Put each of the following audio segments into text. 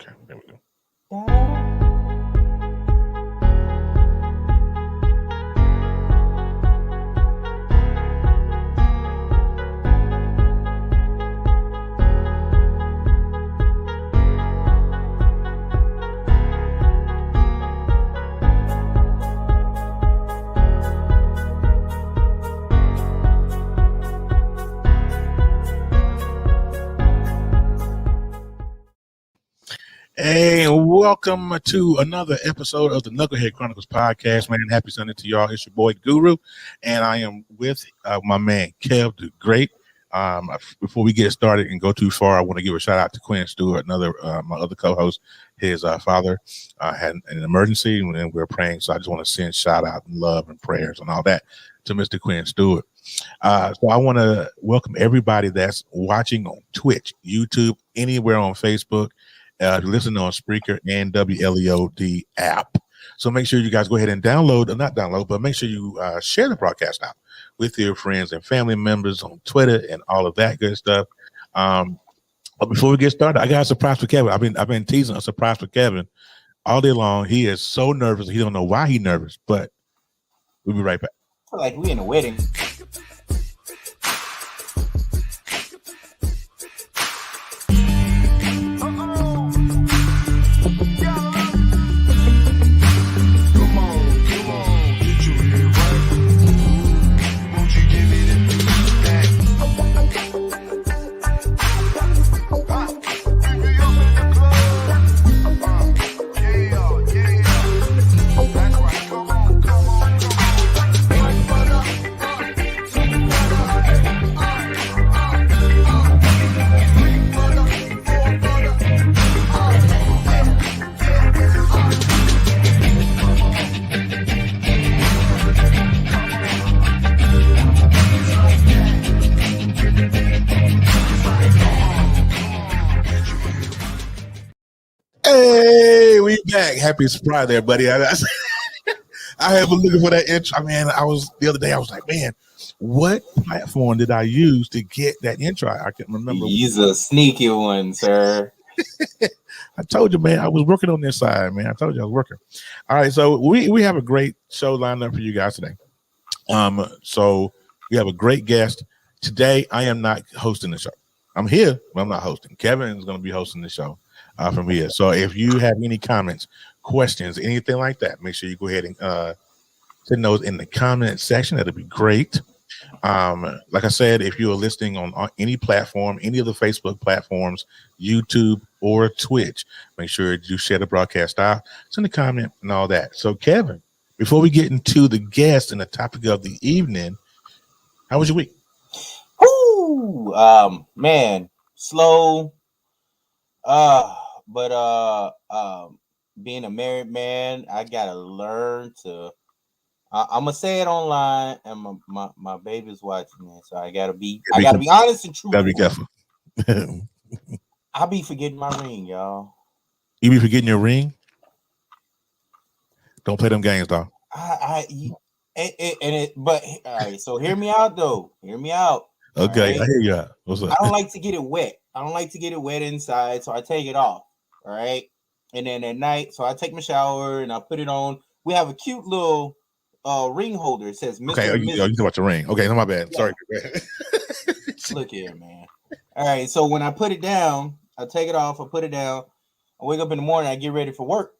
Okay, there we go. Hey, welcome to another episode of the Knucklehead Chronicles podcast, man. Happy Sunday to y'all. It's your boy Guru, and I am with my man Kev the Great. Before we get started and go too far, I want to give a shout out to Quinn Stewart, another my other co-host. His father had an emergency, and we're praying. So I just want to send shout out and love and prayers and all that to Mr. Quinn Stewart. So I want to welcome everybody that's watching on Twitch, YouTube, anywhere on Facebook. Listen on Spreaker and WLEOD app. So make sure you guys go ahead and not download, but make sure you share the broadcast out with your friends and family members on Twitter and all of that good stuff. But before we get started, I got a surprise for Kevin. I've been teasing a surprise for Kevin all day long. He is so nervous. He don't know why he's nervous, but we'll be right back. I feel like we in a wedding. Hey, we back. Happy surprise there, buddy. I have been looking for that intro. Man, the other day, I was like, man, what platform did I use to get that intro? I can't remember. He's a sneaky one, sir. I told you, man, I was working on this side, man. I told you I was working. All right, so we have a great show lined up for you guys today. So we have a great guest. Today, I am not hosting the show. I'm here, but I'm not hosting. Kevin is going to be hosting the show from here. So if you have any comments, questions, anything like that, make sure you go ahead and send those in the comment section. That'll be great. Like I said, if you are listening on any platform, any of the Facebook platforms, YouTube or Twitch, make sure you share the broadcast out, send a comment and all that. So Kevin, before we get into the guest and the topic of the evening, how was your week? Woo! Man, slow. But being a married man, I gotta learn to. I'm gonna say it online, and my baby's watching me, so I gotta be honest and true. Gotta be careful. I be forgetting my ring, y'all. You be forgetting your ring? Don't play them games, dog. But all right. So hear me out, though. Hear me out. Okay, right? I hear you out. What's up? I don't like to get it wet. I don't like to get it wet inside, so I take it off. All right, and then at night, so I take my shower and I put it on. We have a cute little ring holder. It says Mr. Okay, you talk about your ring. Okay, no, my bad. Yeah. Sorry. Look here, man. All right, so when I put it down, I take it off. I put it down. I wake up in the morning. I get ready for work,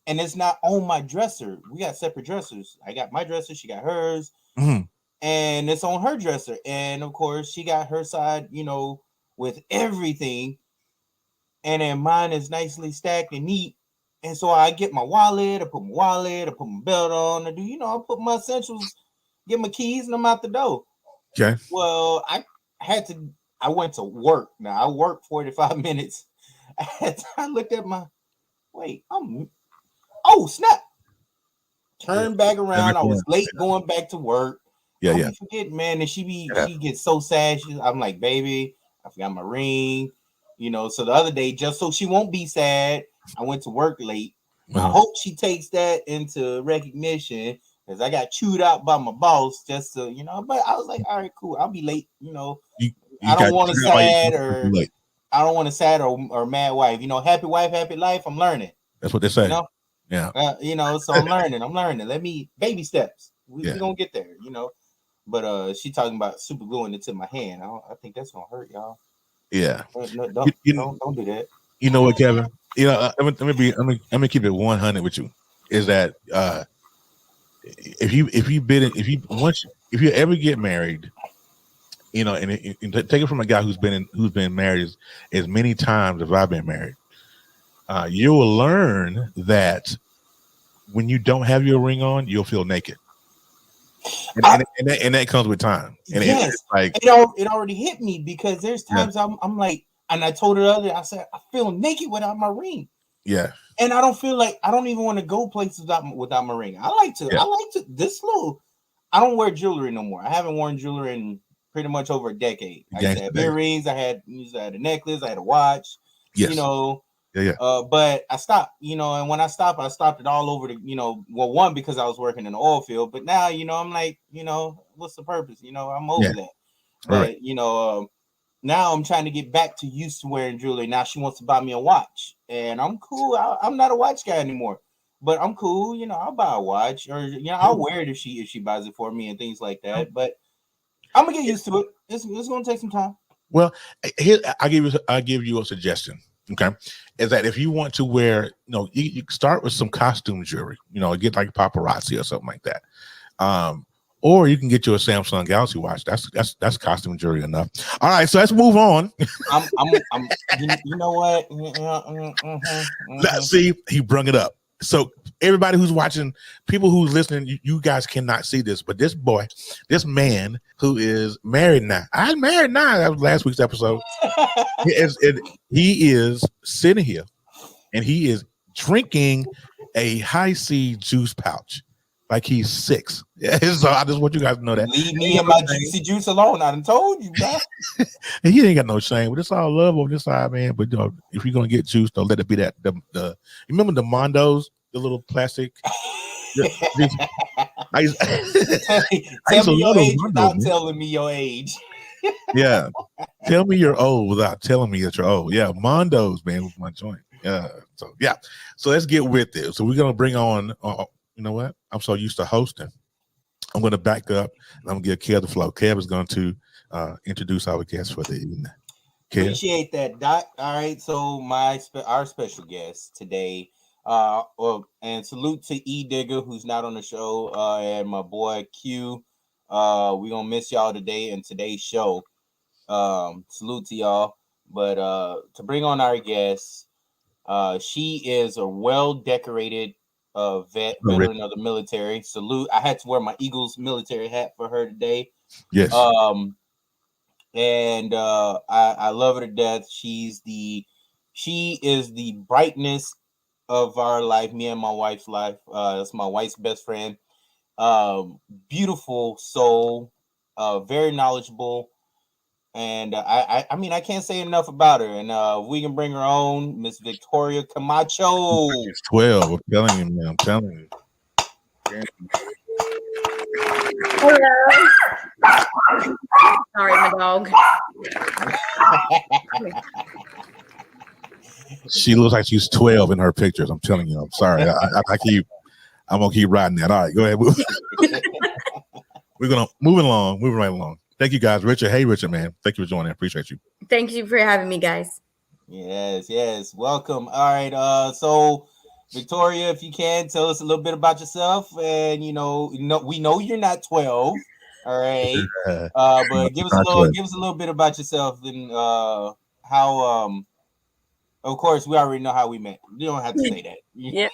and it's not on my dresser. We got separate dressers. I got my dresser. She got hers, and it's on her dresser. And of course, she got her side, with everything. And then mine is nicely stacked and neat. And so I get my wallet, I put my belt on, I put my essentials, get my keys, and I'm out the door. Okay. Well, I went to work. Now I worked 45 minutes. I looked at snap. Turned back around. I was late going back to work. I forget, man. And she gets so sad. I'm like, baby, I forgot my ring. So the other day, just so she won't be sad, I went to work late. I hope she takes that into recognition because I got chewed out by my boss just to, but I was like, all right, cool. I'll be late. I don't want to sad or I don't want a sad or mad wife. Happy wife, happy life. I'm learning. That's what they say. Yeah. So I'm learning. Let me baby steps. We're gonna get there. But she talking about super gluing it to my hand. I think that's gonna hurt y'all. Yeah. No, don't do that. You know what, Kevin? Let me keep it 100 with you. Is that if you ever get married, and take it from a guy who's been married as many times as I've been married, you will learn that when you don't have your ring on, you'll feel naked, and that comes with time. And yes, it's like it already hit me because there's times I'm like, and I told her the other day, I said I feel naked without my ring. Yeah. And I don't feel like I don't even want to go places without my ring. I like to this little. I don't wear jewelry no more. I haven't worn jewelry in pretty much over a decade. I used to have earrings. I had a necklace. I had a watch. Yes. Yeah. But I stopped. And when I stopped it all over one because I was working in the oil field. But now, I'm like, what's the purpose? I'm over that. But now I'm trying to get back to used to wearing jewelry. Now she wants to buy me a watch, and I'm cool. I'm not a watch guy anymore, but I'm cool. I'll buy a watch, or I'll wear it if she buys it for me and things like that. But I'm gonna get used to it. It's gonna take some time. Well, here I give you a suggestion. Okay, is that if you want to wear, you start with some costume jewelry. Get like paparazzi or something like that. Or you can get you a Samsung Galaxy watch. That's costume jewelry enough. All right, so let's move on. You know what? See, he brung it up. So everybody who's watching, people who's listening, you guys cannot see this, but this man who is married now. I'm married now. That was last week's episode. He is sitting here, and he is drinking a high C juice pouch. Like he's 6. Yeah, so I just want you guys to know that. Leave me and my juicy juice alone. I done told you, bro. And he ain't got no shame. But it's all love on this side, man. But if you're gonna get juice, don't let it be that. You remember the Mondos, the little plastic. I used Tell me your age without telling me your age. Yeah, tell me you're old without telling me that you're old. Yeah, Mondos, man, with my joint. Yeah, so let's get with it. So we're gonna bring on. You know what? I'm so used to hosting. I'm going to back up and I'm going to give Kev the flow. Kev is going to introduce our guest for the evening. Kev. Appreciate that, Doc. All right. So our special guest today, and salute to E Digger, who's not on the show, and my boy Q. We're going to miss y'all today in today's show. Salute to y'all. But to bring on our guest, she is a well-decorated veteran of the military. Salute. I had to wear my Eagles military hat for her today. Yes. And I love her to death. She is the brightness of our life, me and my wife's life. That's my wife's best friend. Beautiful soul, very knowledgeable. And I mean, I can't say enough about her. And we can bring her on, Miss Victoria Comacho. She's 12. I'm telling you, man. I'm telling you. Hello. Sorry, my dog. She looks like she's 12 in her pictures. I'm telling you. I'm sorry. I'm gonna keep riding that. All right, go ahead. We're gonna moving right along. Thank you, guys. Richard. Hey, Richard, man. Thank you for joining. I appreciate you. Thank you for having me, guys. Yes. Welcome. All right. So, Victoria, if you can, tell us a little bit about yourself. And we know you're not 12. All right. But give us a little bit about yourself and how. Of course, we already know how we met. You don't have to say that. Yeah.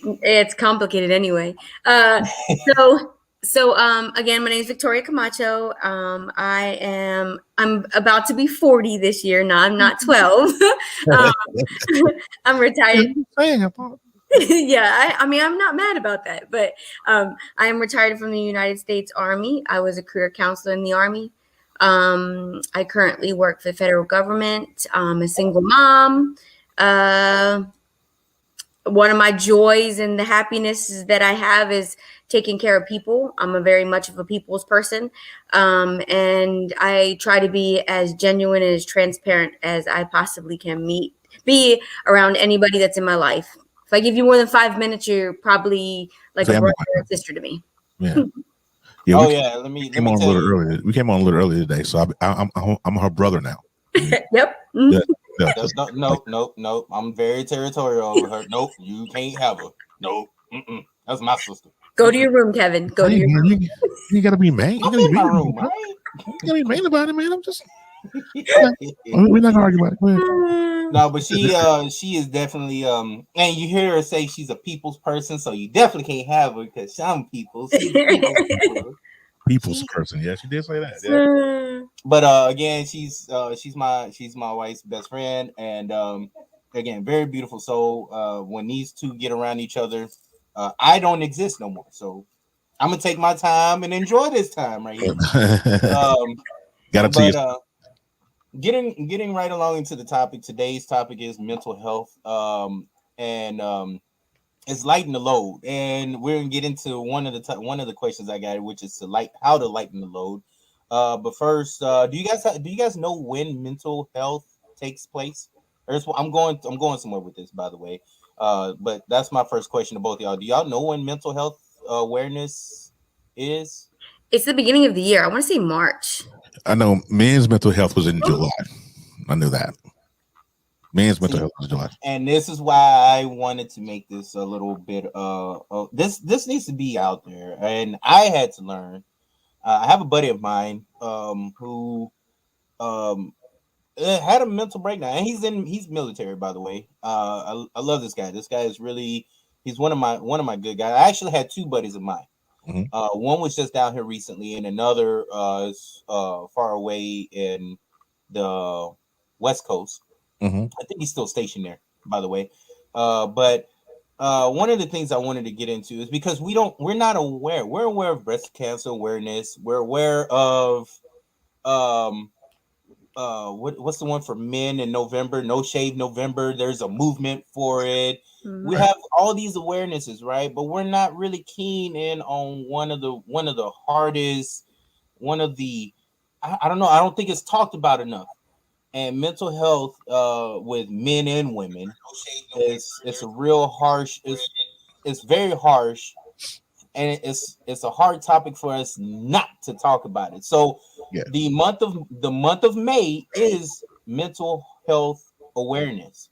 It's complicated anyway. So again, my name is Victoria Comacho. I'm about to be 40 this year. No, I'm not 12. I'm retired. Yeah, I mean, I'm not mad about that, but I am retired from the United States Army. I was a career counselor in the Army. I currently work for the federal government. I'm a single mom. One of my joys and the happinesses that I have is taking care of people. I'm a very much of a people's person. And I try to be as genuine and as transparent as I possibly can be around anybody that's in my life. If I give you more than 5 minutes, you're probably like a brother or sister to me. Yeah. Yeah. Let me came on a little earlier. We came on a little earlier today, so I'm her brother now. Yep. Yeah. No. I'm very territorial over her. Nope, you can't have her. Nope. That's my sister. Go to your room, Kevin. Go to your room. You gotta be man. I'm in my room, right? You gotta be man about it, man. I'm just. We're not arguing about it. No, but she is definitely and you hear her say she's a people's person, so you definitely can't have her because I'm people's. People's person. Yeah, she did say that. Yeah. But again, she's my wife's best friend, and again, very beautiful soul. When these two get around each other, I don't exist no more. So I'm gonna take my time and enjoy this time right here. Got to getting right along into the topic. Today's topic is mental health, and it's lighten the load. And we're gonna get into one of the questions I got, which is how to lighten the load. But first, do you guys know when mental health takes place? I'm going somewhere with this, by the way. But that's my first question to both of y'all. Do y'all know when mental health awareness is? It's the beginning of the year. I want to say March. I know men's mental health was in July. I knew that. Men's mental health was July. And this is why I wanted to make this a little bit this needs to be out there. And I had to learn. I have a buddy of mine who had a mental breakdown, and he's military, by the way. I love this guy. This guy is really, he's one of my good guys. I actually had two buddies of mine. Mm-hmm. One was just down here recently, and another is far away in the West Coast. Mm-hmm. I think he's still stationed there, by the way. But one of the things I wanted to get into is because we're not aware. We're aware of breast cancer awareness. We're aware of what's the one for men in November? No Shave November. There's a movement for it. Mm-hmm. We have all these awarenesses, right? But we're not really keen in on one of the hardest, I don't know. I don't think it's talked about enough. And mental health with men and women it's a real harsh. It's very harsh, and it's a hard topic for us not to talk about it. So the month of May is mental health awareness.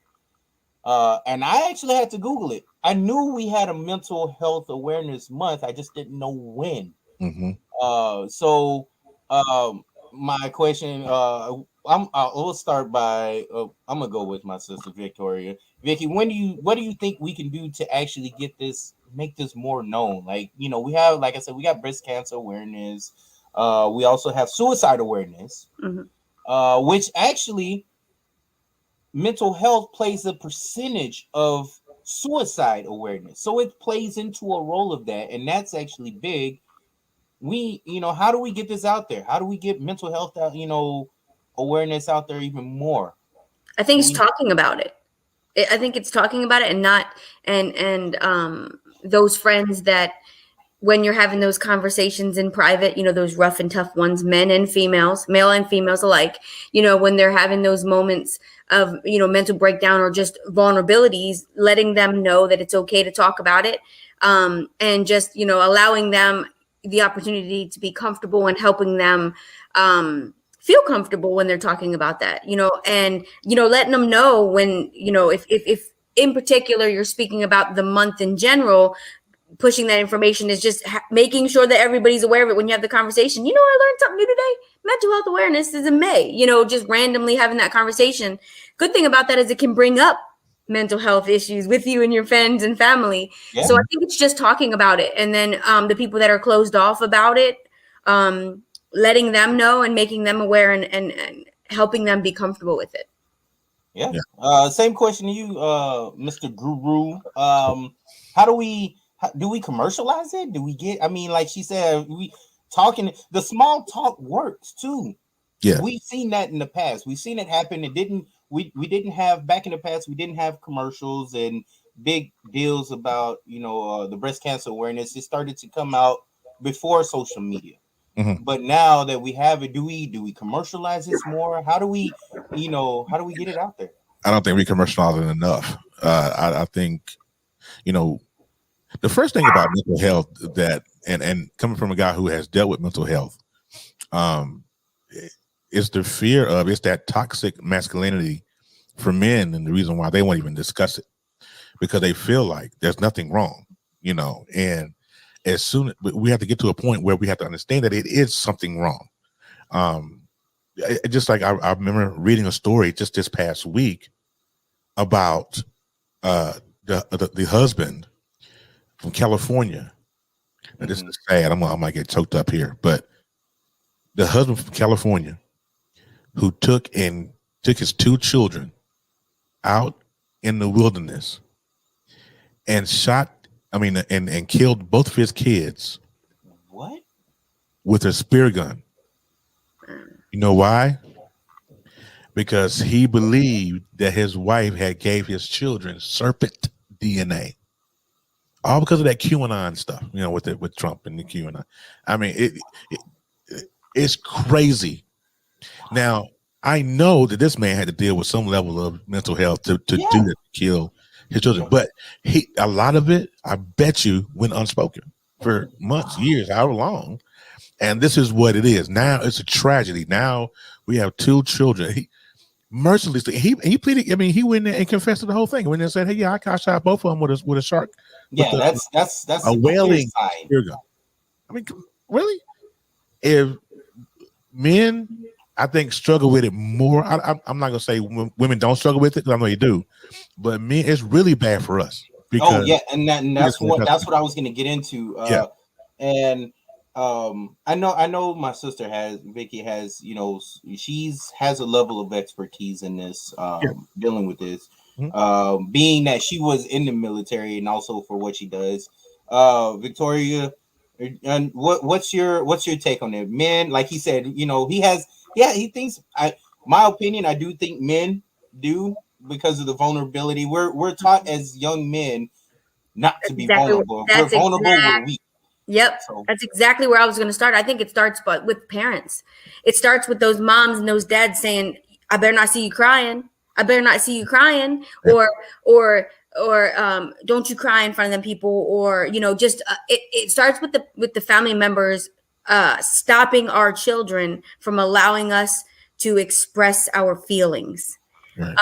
And I actually had to Google it. I knew we had a mental health awareness month. I just didn't know when. Mm-hmm. So my question, we'll start by I'm gonna go with my sister Victoria. Vicky, what do you think we can do to actually make this more known? Like, we have, like I said, we got breast cancer awareness. We also have suicide awareness, mm-hmm. Which actually mental health plays a percentage of suicide awareness. So it plays into a role of that, and that's actually big. How do we get this out there? How do we get mental health out, awareness out there even more? I think it's talking about it. I think it's talking about it, and not and those friends that when you're having those conversations in private, those rough and tough ones, men and females, male and females alike, when they're having those moments of, mental breakdown or just vulnerabilities, letting them know that it's okay to talk about it, and just, allowing them the opportunity to be comfortable and helping them feel comfortable when they're talking about that, and, letting them know when, if in particular you're speaking about the month in general, pushing that information is just making sure that everybody's aware of it when you have the conversation. I learned something new today. Mental health awareness is in May, just randomly having that conversation. Good thing about that is it can bring up mental health issues with you and your friends and family. Yeah. So I think it's just talking about it. And then the people that are closed off about it, letting them know and making them aware and helping them be comfortable with it. Yeah. Same question to you, Mr. Guru. How do we commercialize it? Do we get, like she said, the small talk works too. Yeah. We've seen that in the past. We've seen it happen. We didn't have, back in the past, we didn't have commercials and big deals about the breast cancer awareness, it started to come out before social media. Mm-hmm. But now that we have it, do we commercialize this more? How do we get it out there? I don't think we commercialize it enough. I think, the first thing about mental health that, and coming from a guy who has dealt with mental health, is the fear of, it's that toxic masculinity for men, and the reason why they won't even discuss it, because they feel like there's nothing wrong, and as soon as we have to get to a point where we have to understand that it is something wrong. Just like I remember reading a story just this past week about the husband from California. Now, this is sad. I might get choked up here, but the husband from California who took his 2 children out in the wilderness and and killed both of his kids. What? With a spear gun. You know why? Because he believed that his wife had gave his children serpent DNA. All because of that QAnon stuff, with Trump and the QAnon. I mean, it's crazy. Now, I know that this man had to deal with some level of mental health to do that, to kill his children. But a lot of it, I bet you, went unspoken for months, years, however long. And this is what it is. Now it's a tragedy. Now we have 2 children. He mercilessly, he pleaded. I mean, he went in and confessed to the whole thing. He went in and said, "Hey, yeah, I shot both of them with a shark." Yeah, that's a whaling spear gun. I mean, really? If men, I think, struggle with it more. I'm not gonna say women don't struggle with it, because I know you do, but men, it's really bad for us. Because and that's what I was gonna get into. And I know my sister Vicky has, has a level of expertise in this, dealing with this, being that she was in the military and also for what she does. Victoria, and what's your take on it? Men, like he said, he thinks, my opinion, I do think men do, because of the vulnerability. We're taught as young men not to be vulnerable. We're vulnerable, we're weak. Yep. That's exactly where I was going to start. I think it starts with parents. It starts with those moms and those dads saying, "I better not see you crying. I better not see you crying." Or don't you cry in front of them people, or, it starts with the family members, stopping our children from allowing us to express our feelings. Right.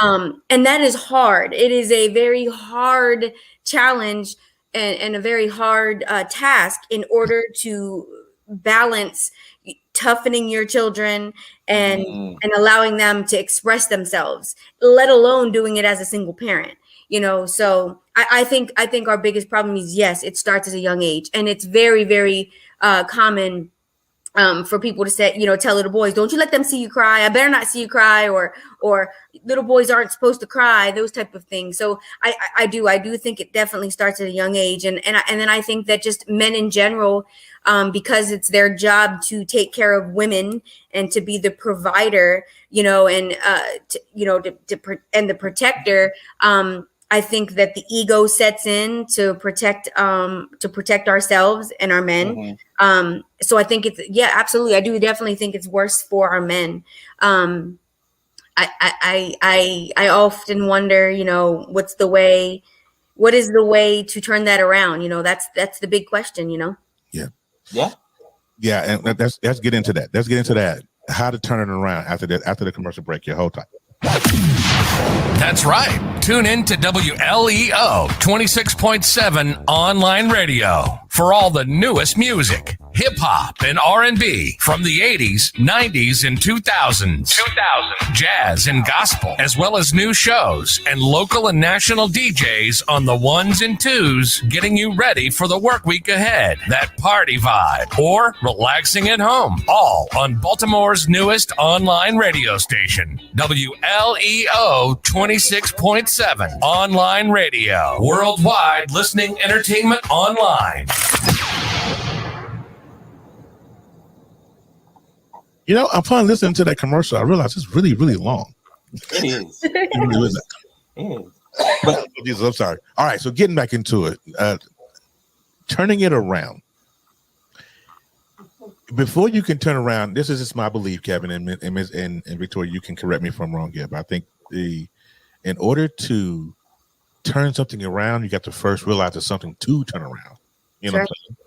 And that is hard. It is a very hard challenge and a very hard task, in order to balance toughening your children and allowing them to express themselves, let alone doing it as a single parent. So I think our biggest problem is, yes, it starts at a young age, and it's very, very common for people to say, tell little boys, "Don't you let them see you cry. I better not see you cry," or little boys aren't supposed to cry, those type of things. So I do think it definitely starts at a young age. And then I think that just men in general, because it's their job to take care of women and to be the provider, and the protector. I think that the ego sets in to protect ourselves and our men. So I think absolutely. I do definitely think it's worse for our men. I often wonder, what is the way to turn that around? That's the big question, Yeah. And let's get into that. Let's get into that. How to turn it around after the commercial break. Yeah, hold tight. That's right. Tune in to WLEO 26.7 online radio for all the newest music, hip hop, and R&B from the 80s, 90s, and 2000s. Jazz and gospel, as well as new shows and local and national DJs on the ones and twos, getting you ready for the work week ahead, that party vibe, or relaxing at home. All on Baltimore's newest online radio station, WLEO 26.7 online radio. Worldwide listening entertainment online. Upon listening to that commercial, I realized it's really, really long. It is. It really is. But Jesus, I'm sorry. All right, so getting back into it, turning it around. Before you can turn around, this is just my belief, Kevin, and Victoria, you can correct me if I'm wrong here, but I think in order to turn something around, you got to first realize there's something to turn around. You know what I'm saying?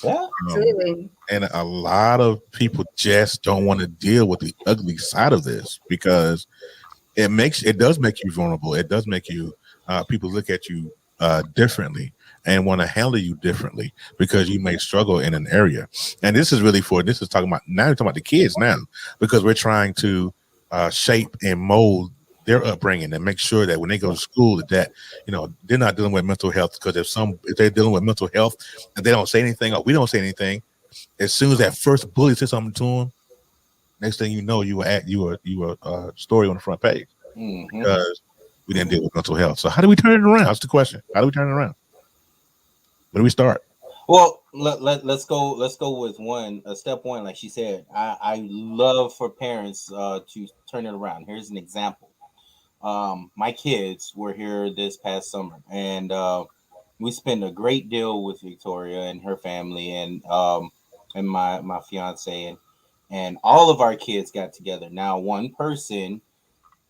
yeah, Absolutely. And a lot of people just don't want to deal with the ugly side of this because it does make you vulnerable. It does make you people look at you differently and want to handle you differently because you may struggle in an area. And this is talking about now. We're talking about the kids now because we're trying to shape and mold their upbringing and make sure that when they go to school that they're not dealing with mental health, because if they're dealing with mental health and they don't say anything or we don't say anything, as soon as that first bully says something to them, next thing you know, you were a story on the front page because we didn't deal with mental health. So how do we turn it around? That's the question. How do we turn it around? Where do we start? Well, let's go with step one. Like she said, I love for parents to turn it around. Here's an example. My kids were here this past summer, and we spent a great deal with Victoria and her family, and my fiance, and all of our kids got together. Now, one person,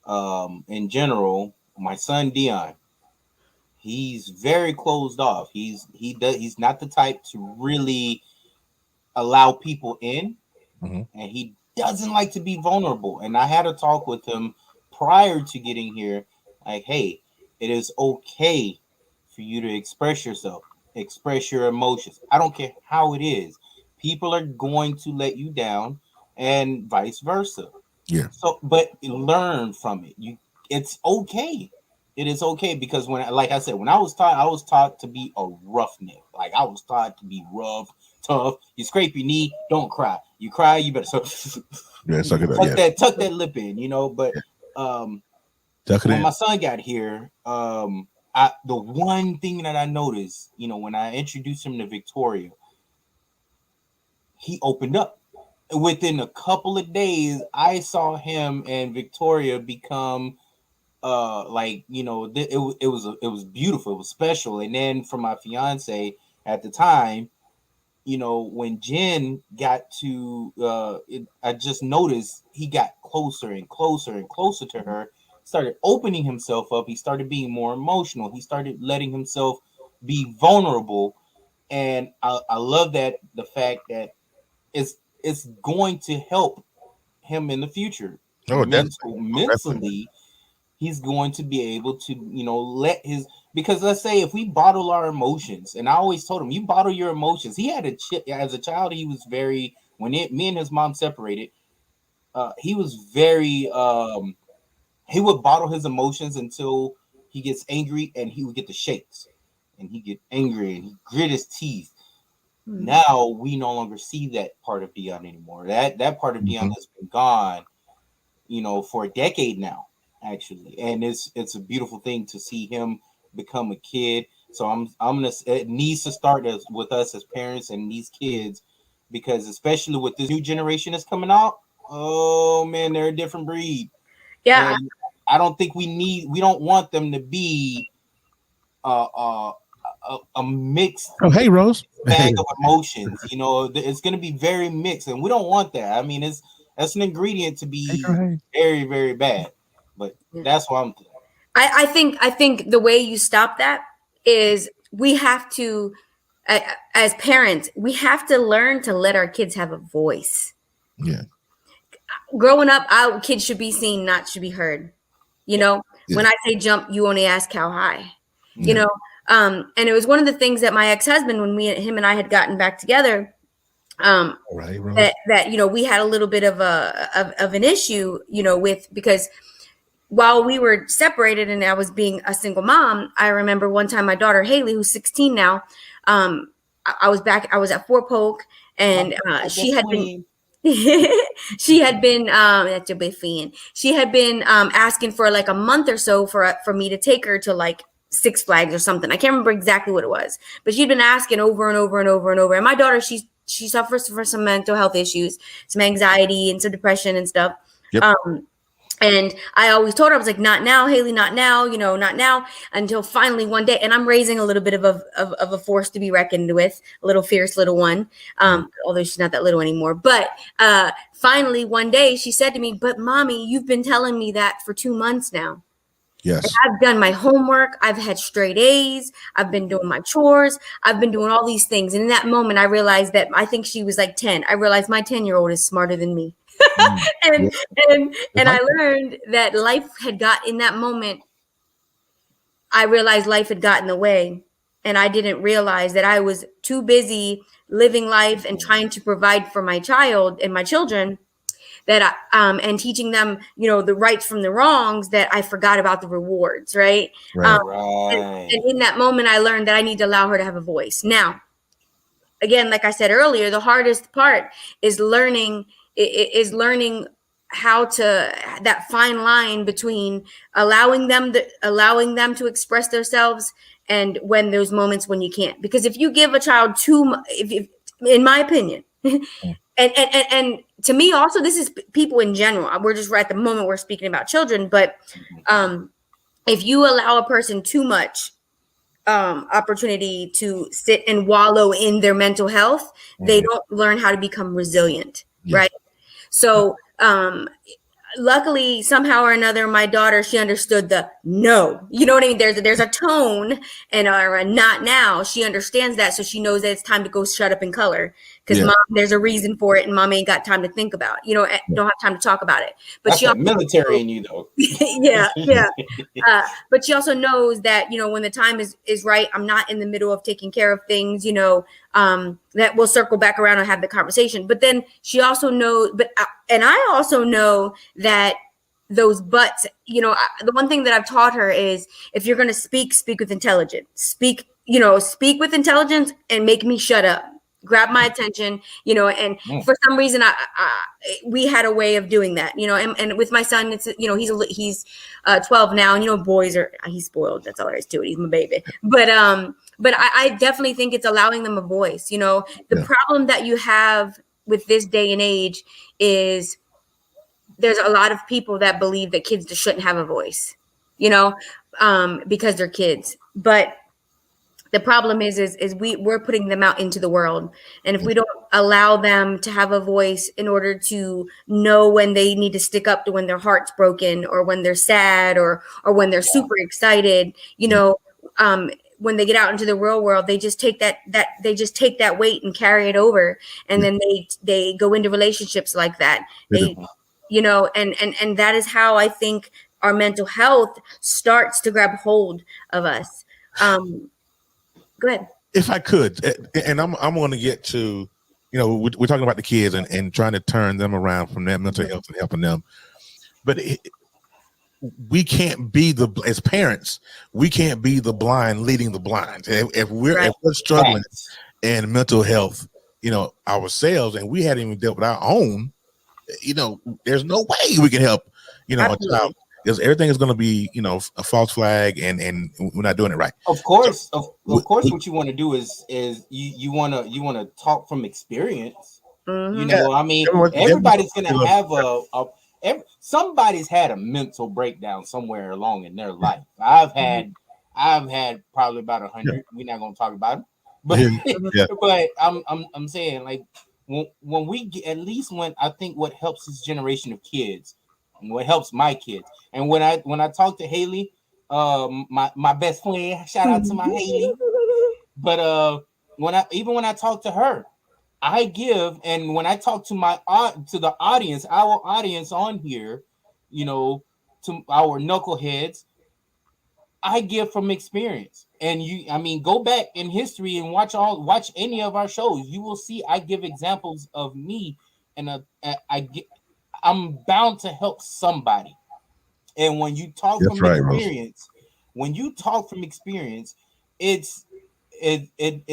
in general, my son Dion, he's very closed off. He's not the type to really allow people in, and he doesn't like to be vulnerable. And I had a talk with him prior to getting here, like, hey, it is okay for you to express yourself, express your emotions. I don't care how it is. People are going to let you down, and vice versa. Yeah. So, but learn from it. It's okay. It is okay, because like I said, when I was taught to be a roughneck. Like, I was taught to be rough, tough. You scrape your knee, don't cry. You cry, you better tuck that lip in, But when my son got here, the one thing that I noticed, when I introduced him to Victoria, he opened up. Within a couple of days, I saw him and Victoria become it was beautiful, it was special. And then for my fiance at the time, when Jen got to I just noticed he got closer and closer and closer to her, started opening himself up. He started being more emotional. He started letting himself be vulnerable. And I love that, the fact that it's going to help him in the future. Mentally, he's going to be able to, because let's say if we bottle our emotions, and I always told him, you bottle your emotions. He had as a child, he was very, me and his mom separated, he was very, he would bottle his emotions until he gets angry, and he would get the shakes, and he get angry and he grit his teeth. Now we no longer see that part of Dion anymore. That part of Dion has been gone, for a decade now, actually. And it's a beautiful thing to see him become a kid. So it needs to start with us as parents and these kids, because especially with this new generation that's coming out, oh man, they're a different breed. Yeah. And I don't think we don't want them to be a mixed Rose bag of emotions. It's going to be very mixed, and we don't want that. I mean, that's an ingredient to be very, very bad. But that's what I'm thinking. I think the way you stop that is we have to, as parents, we have to learn to let our kids have a voice. Yeah. Growing up, our kids should be seen, not should be heard. When I say jump, you only ask how high. And it was one of the things that my ex-husband, when him and I had gotten back together, that we had a little bit of an issue, with, because while we were separated and I was being a single mom, I remember one time my daughter Haley, who's 16 now, I was at Fort Polk, and she had been that's your big fan. She had been asking for like a month or so for me to take her to like Six Flags or something. I can't remember exactly what it was, but she'd been asking over and over and over and over. And my daughter, she suffers from some mental health issues, some anxiety and some depression and stuff. Yep. And I always told her, I was like, not now, Haley, not now, not now, until finally one day. And I'm raising a little bit of a force to be reckoned with, a little fierce little one, although she's not that little anymore. But finally one day she said to me, but mommy, you've been telling me that for 2 months now. Yes. And I've done my homework. I've had straight A's. I've been doing my chores. I've been doing all these things. And in that moment, I realized that I think she was like 10. I realized my 10-year-old is smarter than me. and I learned that life had got in that moment. I realized life had gotten in the way, and I didn't realize that I was too busy living life and trying to provide for my child and my children that and teaching them, the rights from the wrongs, that I forgot about the rewards. Right. And in that moment, I learned that I need to allow her to have a voice. Now, again, like I said earlier, the hardest part is learning how to, that fine line between allowing them to express themselves and when there's moments when you can't. Because if you give a child too much, in my opinion, and to me also, this is people in general. We're just right at the moment we're speaking about children, but if you allow a person too much opportunity to sit and wallow in their mental health, they don't learn how to become resilient, right? So luckily, somehow or another, my daughter, she understood the no. You know what I mean? There's a tone or a not now. She understands that, so she knows that it's time to go shut up and color. Because mom, there's a reason for it, and mom ain't got time to think about it. Don't have time to talk about it. But that's she also military in you, though. yeah. But she also knows that when the time is right, I'm not in the middle of taking care of things. That we'll circle back around and have the conversation. But then she also knows. And I also know that those buts. The one thing that I've taught her is, if you're going to speak with intelligence. Speak with intelligence and make me shut up. Grab my attention, and for some reason, we had a way of doing that, and with my son, it's, he's 12 now, and boys he's spoiled. That's all there is to it. He's my baby. But I definitely think it's allowing them a voice. The problem that you have with this day and age is there's a lot of people that believe that kids just shouldn't have a voice, because they're kids. But the problem is we're putting them out into the world. And if we don't allow them to have a voice in order to know when they need to stick up to when their heart's broken, or when they're sad, or when they're super excited, when they get out into the real world, they just take that weight and carry it over. And then they go into relationships like that. And that is how I think our mental health starts to grab hold of us. Go ahead. If I could, and I'm going to get to, we're talking about the kids and trying to turn them around from their mental health and helping them. But we can't be as parents, we can't be the blind leading the blind. If we're struggling in mental health, ourselves, and we hadn't even dealt with our own, there's no way we can help, a child. Because everything is going to be, a false flag, and we're not doing it right. Of course, what you want to do is you want to talk from experience. Everybody's going to have somebody's had a mental breakdown somewhere along in their life. I've had probably about 100. We're not going to talk about it, but I'm saying, like, when we get, at least when I think what helps this generation of kids. And what helps my kids, and when I talk to Haley, my best friend, shout out to my Haley. But when I talk to her, I give, and when I talk to the audience, our audience on here, to our knuckleheads, I give from experience. And go back in history and watch any of our shows. You will see I give examples of me, and I'm bound to help somebody. And when you talk from experience, it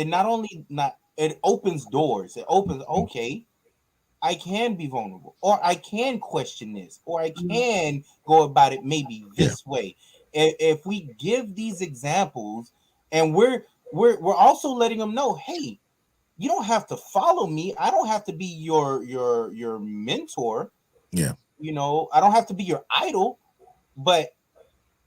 not only it opens doors. It opens, okay, I can be vulnerable, or I can question this, or I can go about it maybe this way. If we give these examples, and we're also letting them know, hey, you don't have to follow me. I don't have to be your mentor. Yeah. you know, I don't have to be your idol, but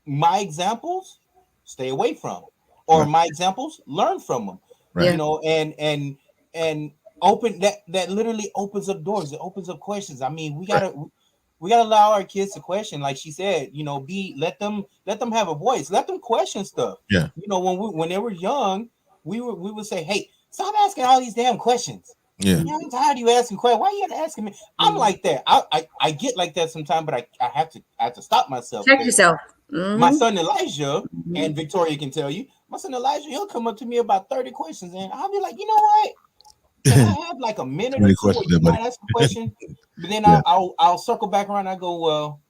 my examples, stay away from, or my examples, learn from them. Right. You know, and open that literally opens up doors. It opens up questions. I mean, we gotta allow our kids to question, like she said. You know, let them have a voice. Let them question stuff. Yeah. You know, when they were young, we would say, "Hey, stop asking all these damn questions." Yeah. You know, I'm tired of you asking questions. Why you gotta asking me? I'm like that. I get like that sometimes, but I have to stop myself. Check yourself. Mm-hmm. My son Elijah, and Victoria can tell you, my son Elijah, he'll come up to me about 30 questions, and I'll be like, you know what? Can I have like a minute or two where you might ask a question? But then I'll circle back around. And I go, well,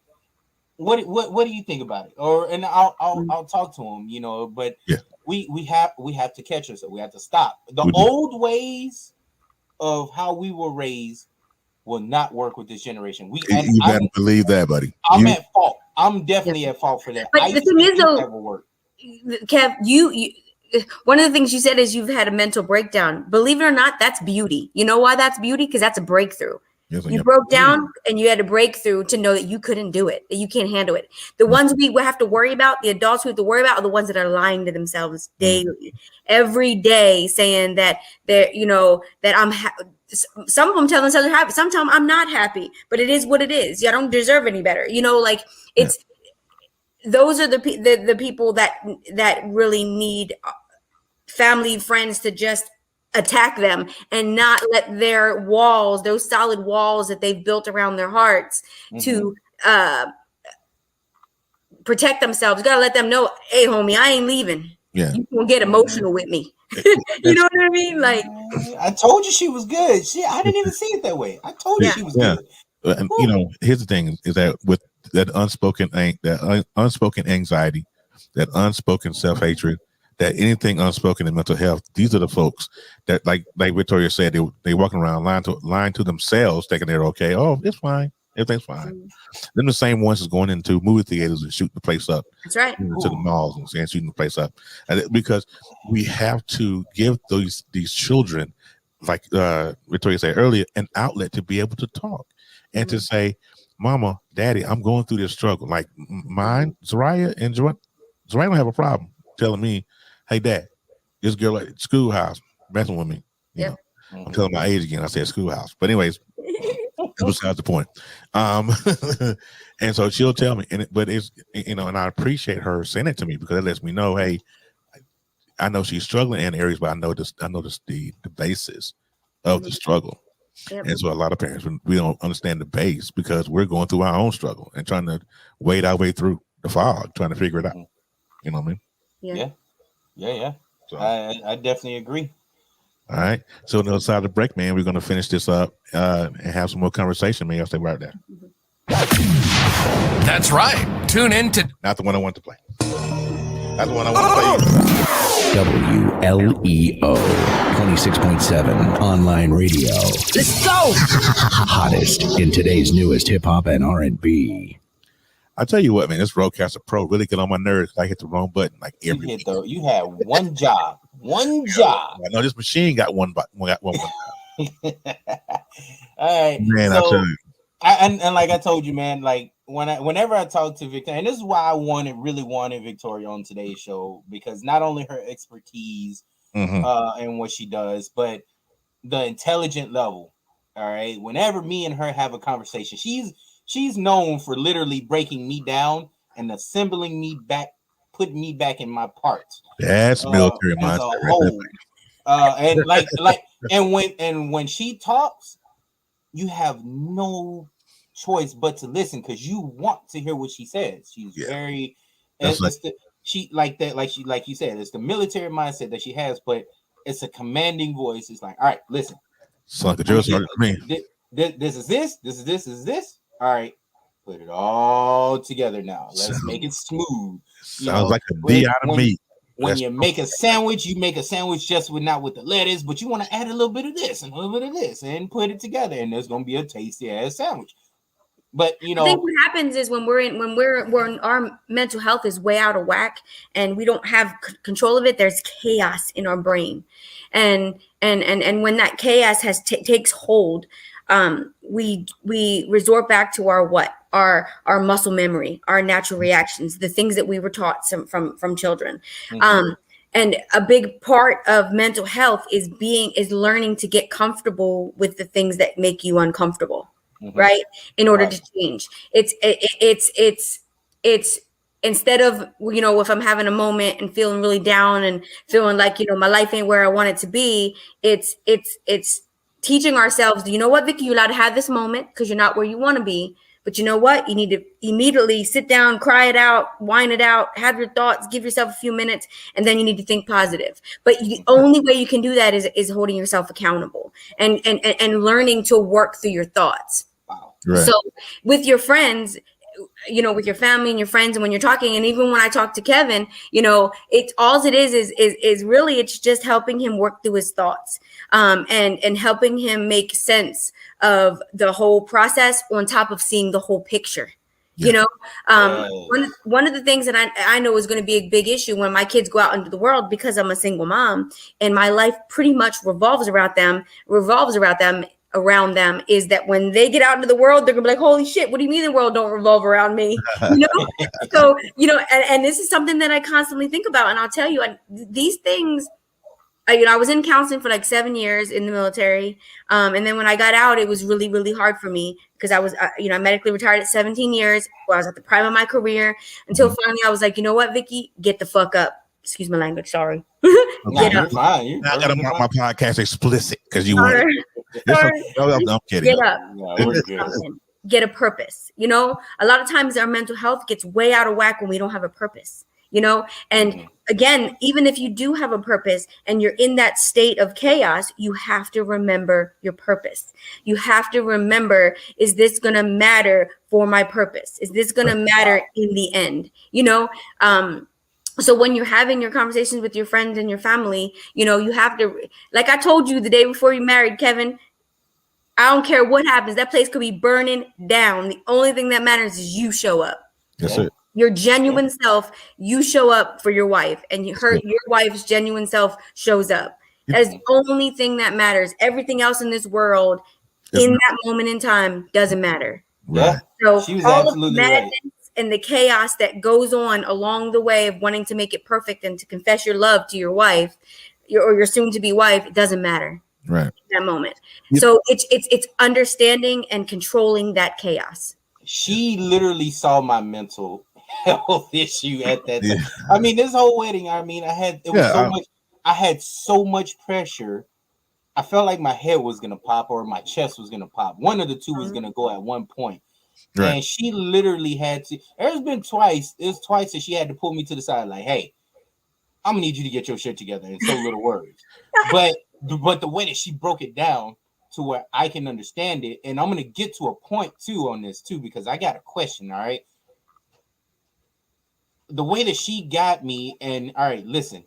what do you think about it? And I'll talk to him, you know. But we have to catch ourselves. We have to stop. The old ways of how we were raised will not work with this generation. You better believe that, buddy. I'm at fault. I'm definitely at fault for that. But the thing is, though, Kev, you one of the things you said is you've had a mental breakdown. Believe it or not, that's beauty. You know why that's beauty? Because that's a breakthrough. Yes, you broke down and you had a breakthrough to know that you couldn't do it, that you can't handle it. The ones we have to worry about, the adults we have to worry about, are the ones that are lying to themselves daily, every day, saying that they're, you know, that I'm some of them tell themselves they're happy. Sometimes I'm not happy, but it is what it is. I don't deserve any better. You know, like it's those are the people that really need family, friends to just attack them and not let their walls, those solid walls that they've built around their hearts to protect themselves. You gotta let them know, hey, homie, I ain't leaving. Yeah, you gonna get emotional with me. You know what I mean? Like, I told you she was good. I didn't even see it that way. I told you she was good. And you know, here's the thing: is that with that unspoken anxiety, that unspoken self-hatred, that anything unspoken in mental health, these are the folks that, like Victoria said, they walking around lying to themselves, thinking they're okay. Oh, it's fine. Everything's fine. Then the same ones is going into movie theaters and shooting the place up. That's right. To the malls and shooting the place up. And because we have to give these children, like Victoria said earlier, an outlet to be able to talk and to say, Mama, Daddy, I'm going through this struggle. Like mine, Zariah don't have a problem telling me, hey, Dad, this girl at schoolhouse messing with me. You know, I'm telling my age again. I said schoolhouse. But anyways, that's besides the point. And so she'll tell me, but it's, you know, and I appreciate her saying it to me because it lets me know, hey, I know she's struggling in areas, but I know the basis of the struggle. Yep. And so a lot of parents, we don't understand the base because we're going through our own struggle and trying to wade our way through the fog, trying to figure it out. You know what I mean? Yeah. So I definitely agree. All right. So on the other side of the break, man, we're going to finish this up and have some more conversation. Man, I'll stay right there. That's right. Tune in to... Not the one I want to play. Not the one I want to play. WLEO 26.7 online radio. Let's go. Hottest in today's newest hip hop and R&B. I tell you what, man, this Roadcaster Pro really get on my nerves. I hit the wrong button like every week. You had one job. One job. I know this machine got one button. All right. Man, so, I tell you. And like I told you, man, like whenever I talk to Victoria, and this is why I really wanted Victoria on today's show, because not only her expertise and what she does, but the intelligent level. All right. Whenever me and her have a conversation, she's known for literally breaking me down and assembling me back, putting me back in my parts. That's military mindset. And when she talks, you have no choice but to listen because you want to hear what she says. She's very, like you said, it's the military mindset that she has, but it's a commanding voice. It's like, all right, listen. It's like a drill sergeant to me. This is this. All right, put it all together now. Let's make it smooth. Sounds like a D out of meat. When you make a sandwich, you make a sandwich just not with the lettuce, but you want to add a little bit of this and a little bit of this and put it together, and there's gonna be a tasty ass sandwich. But you know, I think what happens is when our mental health is way out of whack and we don't have control of it, there's chaos in our brain, and when that chaos takes hold, we resort back to our muscle memory, our natural reactions, the things that we were taught from children. And a big part of mental health is learning to get comfortable with the things that make you uncomfortable, right? In order to change. It's instead of, if I'm having a moment and feeling really down and feeling like, my life ain't where I want it to be, it's teaching ourselves, you know what, Vicky, you're allowed to have this moment because you're not where you want to be. But you know what? You need to immediately sit down, cry it out, whine it out, have your thoughts, give yourself a few minutes, and then you need to think positive. But the only way you can do that is holding yourself accountable and learning to work through your thoughts. Right. So with your friends, with your family and your friends, and when you're talking, and even when I talk to Kevin, it's all it is really, it's just helping him work through his thoughts, and helping him make sense of the whole process on top of seeing the whole picture. One of the things that I know is going to be a big issue when my kids go out into the world, because I'm a single mom and my life pretty much revolves around them, is that when they get out into the world, they're gonna be like, holy shit, what do you mean the world don't revolve around me? So, and this is something that I constantly think about. And I'll tell you, these things, I was in counseling for like 7 years in the military. And then when I got out, it was really, really hard for me because I was, I medically retired at 17 years. Where I was at the prime of my career until finally I was like, you know what, Vicky, get the fuck up. Excuse my language. Sorry. Get up. Fine. I gotta mark my podcast explicit because you want it. I'm kidding. Get up. Get a purpose. A lot of times our mental health gets way out of whack when we don't have a purpose. And again, even if you do have a purpose and you're in that state of chaos, you have to remember your purpose. You have to remember, is this going to matter for my purpose? Is this going to matter in the end? So when you're having your conversations with your friends and your family, you have to, like I told you the day before you married, Kevin, I don't care what happens. That place could be burning down. The only thing that matters is you show up. That's it. Your genuine self, you show up for your wife, and your wife's genuine self shows up. That's the only thing that matters. Everything else in this world, in that moment in time, doesn't matter. Right. So she was all absolutely of the madness and the chaos that goes on along the way of wanting to make it perfect and to confess your love to your wife, or your soon-to-be wife, it doesn't matter. Right. In that moment. Yep. So it's understanding and controlling that chaos. She literally saw my mental health issue at that time. I mean, this whole wedding, I had so much pressure. I felt like my head was gonna pop or my chest was gonna pop. One of the two was gonna go at one point. Right. And she literally had to. It was twice that she had to pull me to the side, like, "Hey, I'm gonna need you to get your shit together." In so little words, but the way that she broke it down to where I can understand it, and I'm gonna get to a point too on this too, because I got a question. All right, the way that she got me, and all right, listen,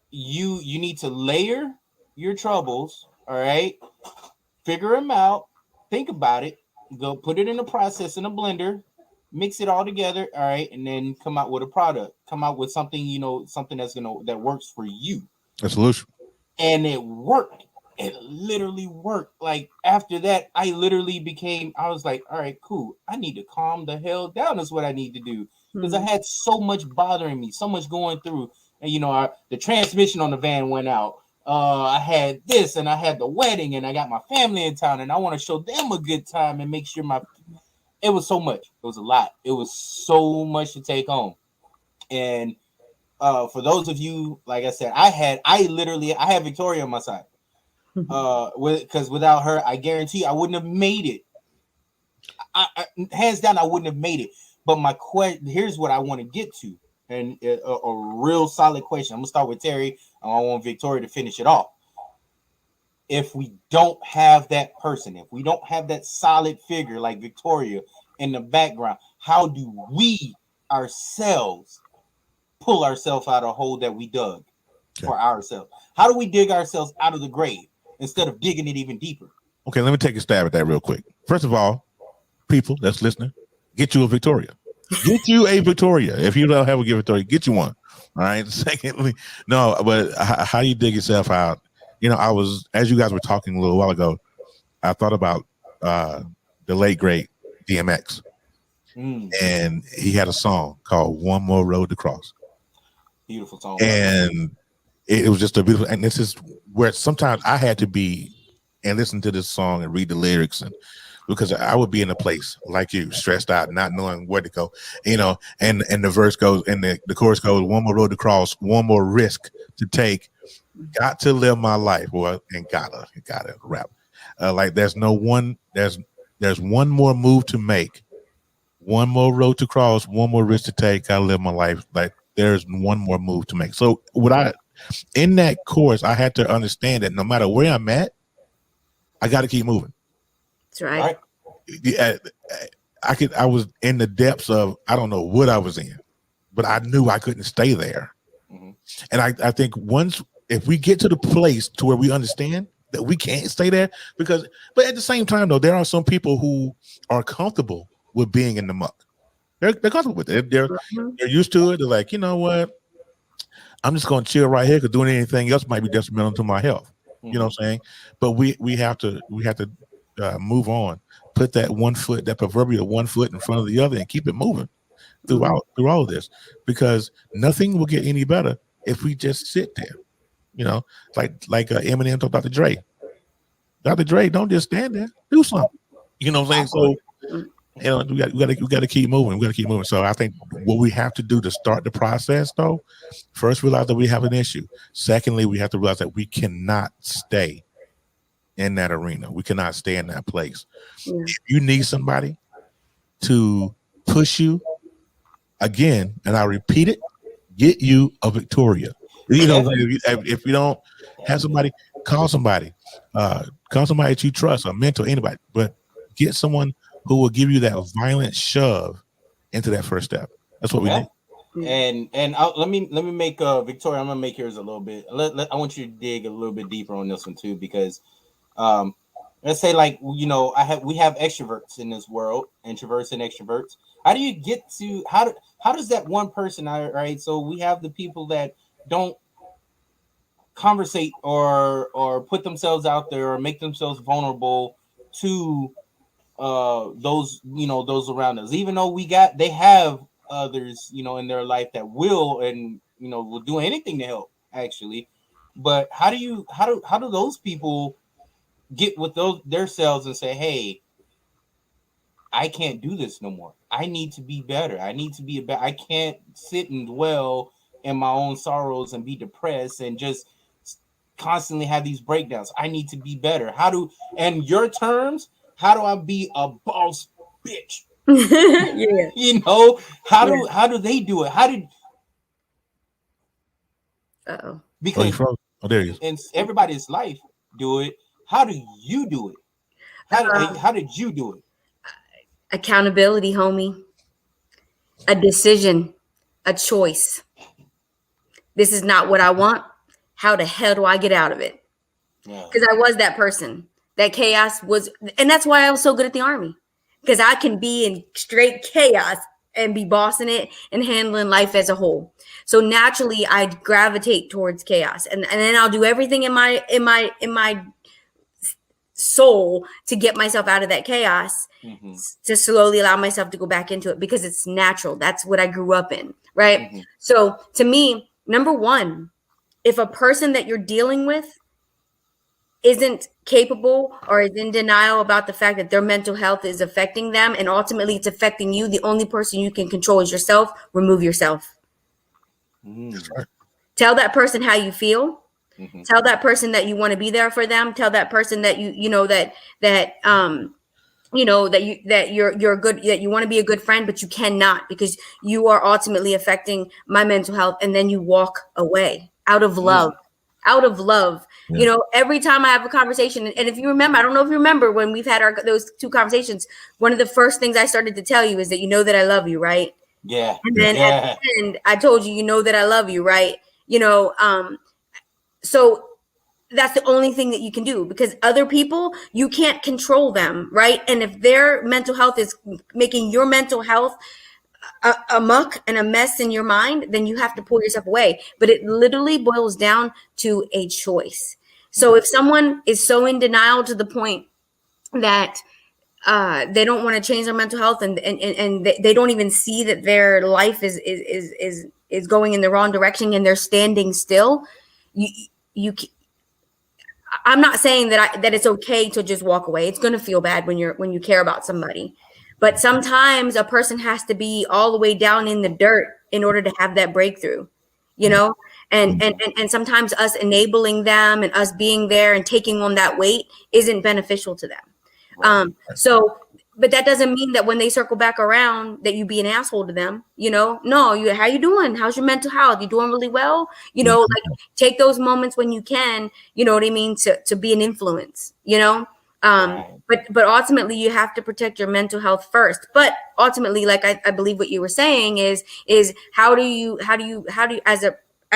you need to layer your troubles. All right, figure them out, think about it. Go put it in a process in a blender, mix it all together, all right, and then come out with a product. Come out with something, something that works for you. A solution. And it worked. It literally worked. Like after that, I was like, all right, cool. I need to calm the hell down. That's what I need to do. Because I had so much bothering me, so much going through. And the transmission on the van went out. I had this and I had the wedding and I got my family in town and I want to show them a good time and make sure it was so much. It was a lot. It was so much to take home. And for those of you, like I said, I had Victoria on my side. Because without her, I guarantee I wouldn't have made it. I hands down, I wouldn't have made it. But my question, here's what I want to get to. And a real solid question. I'm gonna start with Terry. I want Victoria to finish it off. If we don't have that person, if we don't have that solid figure like Victoria in the background, how do we ourselves pull ourselves out of a hole that we dug for ourselves? How do we dig ourselves out of the grave instead of digging it even deeper? Okay, let me take a stab at that real quick. First of all, people that's listening, get you a Victoria. Get you a Victoria. If you don't have a Victoria, get you one. All right. Secondly, no, but how do you dig yourself out? I was, as you guys were talking a little while ago, I thought about the late great DMX, and he had a song called "One More Road to Cross." Beautiful song, and it was just a beautiful. And this is where sometimes I had to be and listen to this song and read the lyrics, and because I would be in a place like you, stressed out, not knowing where to go, you know. And the verse goes, and the chorus goes, "One more road to cross, one more risk to take. Got to live my life, boy, and gotta rap. Like there's one more move to make, one more road to cross, one more risk to take. Gotta live my life. Like there's one more move to make." So in that course, I had to understand that no matter where I'm at, I got to keep moving. That's right. I was in the depths of, I don't know what I was in, but I knew I couldn't stay there. And I think if we get to the place to where we understand that we can't stay there, but at the same time though, there are some people who are comfortable with being in the muck. They're comfortable with it. They're used to it. They're like, you know what? I'm just going to chill right here because doing anything else might be detrimental to my health. You know what I'm saying? But we have to move on. Put that proverbial one foot in front of the other, and keep it moving through all of this, because nothing will get any better if we just sit there. You know, like Eminem told Dr. Dre. Dr. Dre, don't just stand there. Do something. You know what I'm saying? So, you know, we got to keep moving. We got to keep moving. So I think what we have to do to start the process, though, first realize that we have an issue. Secondly, we have to realize that we cannot stay in that arena. We cannot stay in that place. If you need somebody to push you, again, and I repeat it, get you a Victoria. You know, if you don't have somebody, call somebody that you trust, a mentor, anybody, but get someone who will give you that violent shove into that first step. That's what we need. And let me make Victoria. I'm gonna make yours a little bit. I want you to dig a little bit deeper on this one too, because let's say, like, you know, we have extroverts in this world, introverts and extroverts. How do you get to how does that one person, right? So we have the people that don't conversate or put themselves out there or make themselves vulnerable to those around us, even though they have others, you know, in their life that will do anything to help, actually. But how do those people get with their selves and say, hey, I can't do this no more. I need to be better. I can't sit and dwell in my own sorrows and be depressed and just constantly have these breakdowns. I need to be better. In your terms, how do I be a boss bitch? Yeah. You know, how do they do it? Because there he is. in everybody's life do it. How do you do it? How did you do it? Accountability, homie. A decision, a choice. This is not what I want. How the hell do I get out of it? Because I was that person. That chaos was, and that's why I was so good at the Army. Because I can be in straight chaos and be bossing it and handling life as a whole. So naturally, I gravitate towards chaos, and then I'll do everything in my soul to get myself out of that chaos, to slowly allow myself to go back into it, because it's natural. That's what I grew up in, right? So to me, number one, if a person that you're dealing with isn't capable or is in denial about the fact that their mental health is affecting them and ultimately it's affecting you, the only person you can control is yourself. Remove yourself. That's right. Tell that person how you feel. Tell that person that you want to be there for them. Tell that person that you're good, that you want to be a good friend, but you cannot, because you are ultimately affecting my mental health. And then you walk away out of love. Yeah. You know, every time I have a conversation, and if you remember, I don't know if you remember when we've had those two conversations, one of the first things I started to tell you is that you know that I love you, right? Yeah. And then at the end, I told you know that I love you, right? You know, so that's the only thing that you can do, because other people, you can't control them, right? And if their mental health is making your mental health a muck and a mess in your mind, then you have to pull yourself away. But it literally boils down to a choice. So if someone is so in denial to the point that they don't want to change their mental health, and they don't even see that their life is going in the wrong direction, and they're standing still. I'm not saying that it's okay to just walk away. It's going to feel bad when you care about somebody, but sometimes a person has to be all the way down in the dirt in order to have that breakthrough, you know. And sometimes us enabling them and us being there and taking on that weight isn't beneficial to them. But that doesn't mean that when they circle back around that you be an asshole to them, you know. No, how you doing? How's your mental health? You doing really well? You know, like take those moments when you can, you know what I mean, to be an influence, you know. But ultimately you have to protect your mental health first. But ultimately, like I believe what you were saying is how do you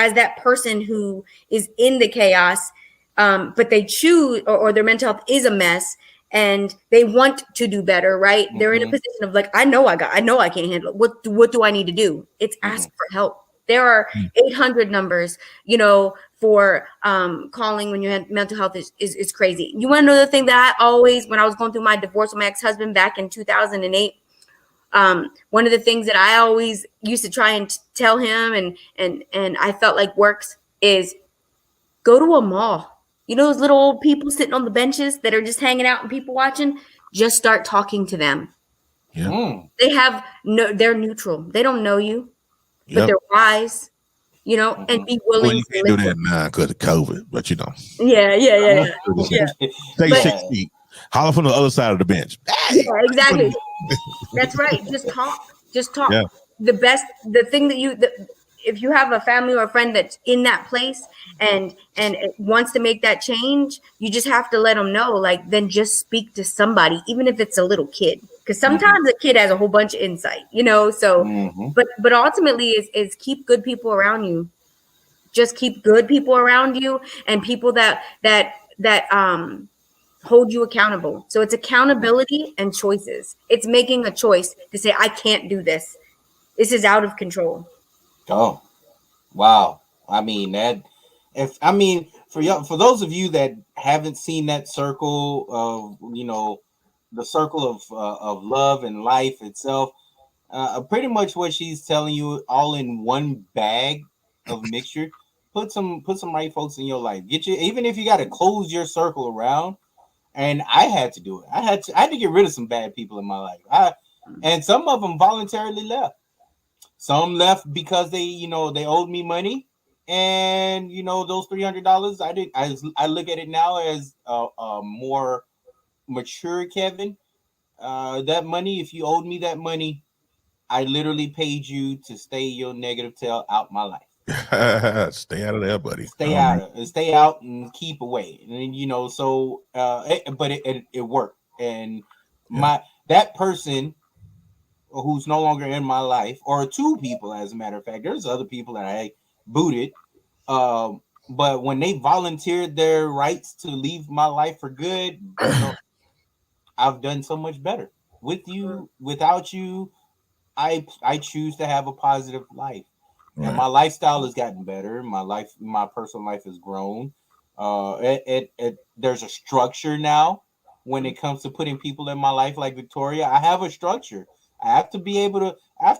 as that person who is in the chaos, but they choose or their mental health is a mess, and they want to do better, right? They're in a position of like, I know I can't handle it. What do I need to do? It's ask for help. There are 800 numbers, you know, for calling when your mental health is crazy. You want to know the thing that I always, when I was going through my divorce with my ex-husband back in 2008, one of the things that I always used to try and tell him and I felt like works is go to a mall. You know those little old people sitting on the benches that are just hanging out and people watching? Just start talking to them. Yeah. They're neutral. They don't know you, but they're wise, you know, and be willing you to can't do that now because of COVID, but you know. Yeah. Stay 6 feet. Holler from the other side of the bench. Hey! Yeah, exactly. That's right. Just talk. Yeah. The thing that if you have a family or a friend that's in that place and it wants to make that change, you just have to let them know, like, then just speak to somebody, even if it's a little kid, because sometimes a kid has a whole bunch of insight, you know. So but ultimately is keep good people around you. Just keep good people around you and people that hold you accountable. So it's accountability and choices. It's making a choice to say, I can't do this. This is out of control. Oh, wow. I mean, for those of you that haven't seen that circle of, you know, the circle of love and life itself, pretty much what she's telling you all in one bag of mixture. Put some right folks in your life. Even if you got to close your circle around. And I had to do it. I had to get rid of some bad people in my life. And some of them voluntarily left. Some left because they owed me money, and those $300. I look at it now as a more mature Kevin. That money, if you owed me that money, I literally paid you to stay your negative tail out my life. Stay out of there, buddy. Stay out and keep away. And so but it worked. And that person who's no longer in my life, or two people, as a matter of fact, there's other people that I booted. But when they volunteered their rights to leave my life for good, I've done so much better. With you, without you, I choose to have a positive life. And my lifestyle has gotten better. My personal life has grown. There's a structure now when it comes to putting people in my life, like Victoria. I have a structure. I have to be able to. I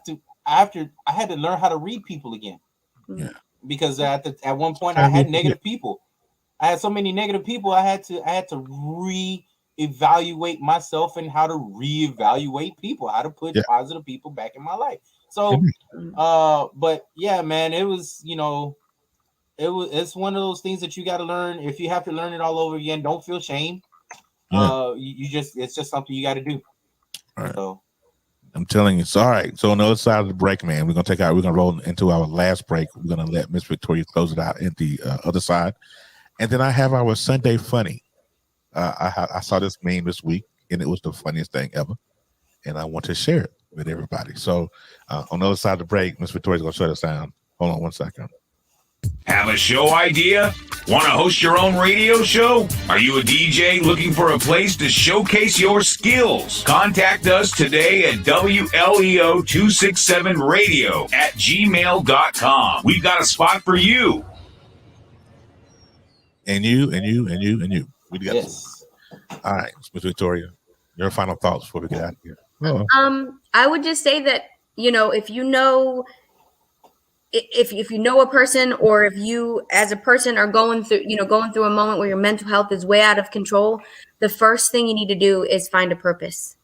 had to learn how to read people again. Yeah. Because at one point I had negative people. I had so many negative people. I had to reevaluate myself and how to reevaluate people. How to put positive people back in my life. So, but yeah, man, it's one of those things that you got to learn. If you have to learn it all over again, don't feel shame. It's just something you got to do. All right. So I'm telling you, it's all right. So on the other side of the break, man, we're gonna roll into our last break. We're gonna let Miss Victoria close it out at the other side, and then I have our Sunday funny. I saw this meme this week, and it was the funniest thing ever, and I want to share it with everybody. So on the other side of the break, Miss Victoria's gonna shut us down. Hold on one second. Have a show idea? Want to host your own radio show? Are you a DJ looking for a place to showcase your skills? Contact us today at WLEO267radio@gmail.com. We've got a spot for you. And you. We got All right, Miss Victoria, your final thoughts before we get out of here. Oh, I would just say that, if you know, if you know a person, or if you as a person are going through a moment where your mental health is way out of control, the first thing you need to do is find a purpose.